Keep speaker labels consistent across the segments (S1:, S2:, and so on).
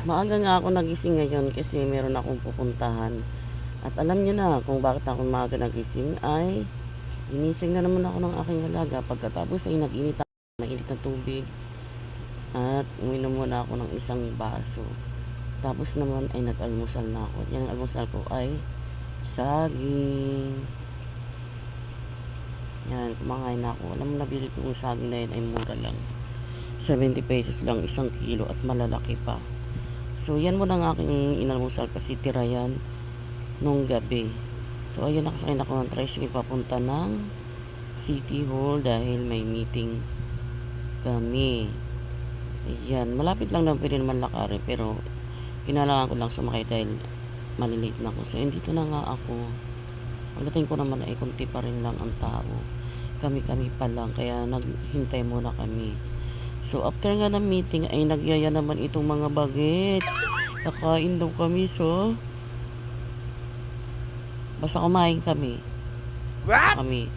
S1: Maaga nga ako nagising ngayon kasi meron akong pupuntahan. At alam niyo na kung bakit ako maaga nagising ay ginising na naman ako ng aking alaga. Pagkatapos ay nag-init ako ng mainit na tubig at uminom muna ako ng isang baso. Tapos naman ay nag-almusal na ako. At yan ang almusal ko ay saging. Yan, kumakain na ako. Alam mo, nabili ko yung saging na yun ay mura lang. 70 pesos lang isang kilo at malalaki pa. So, yan muna ang aking inalmusal kasi tira yan nung gabi. So, ayun, nakasakay ako ng tricycle papunta ng City Hall dahil may meeting kami. Ayan, malapit lang naman, pwede naman lakarin, pero kinalangan ko lang sumakay dahil malilate na ako. So, dito na nga ako. Pagdating ko naman ay kunti pa rin lang ang tao. Kami-kami pa lang, kaya naghintay muna kami. So, after nga ng meeting, ay nagyaya naman itong mga bagets. Nakain daw kami, so basta kumain kami.
S2: What?
S1: Kami.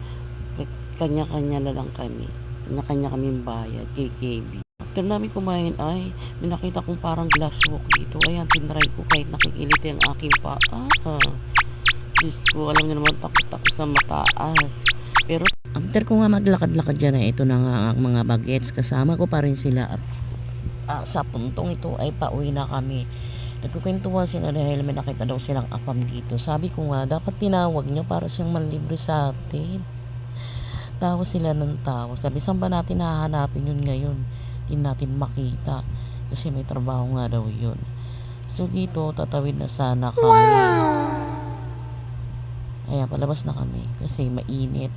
S1: Kanya-kanya na lang kami. Kanya-kanya kaming bayad kay KB. After namin kumain ay may nakita kong parang glass walk dito. Ayan, tinry ko kahit nakikiliti ang aking paa. Diyos ko, alam niyo naman takot ako sa mataas. Pero after ko nga maglakad-lakad dyan ay ito na nga ang mga bagets. Kasama ko pa rin sila at sa puntong ito ay pauwi na kami. Nagkukwentuhan sila dahil may nakita daw silang apam dito. Sabi ko nga, dapat tinawag nyo para siyang manlibre sa atin. Tawa sila ng tawa. Sabi, saan ba natin hahanapin yun ngayon? Hindi natin makita. Kasi may trabaho nga daw yun. So dito, tatawid na sana kami. Ayan, palabas na kami. Kasi mainit.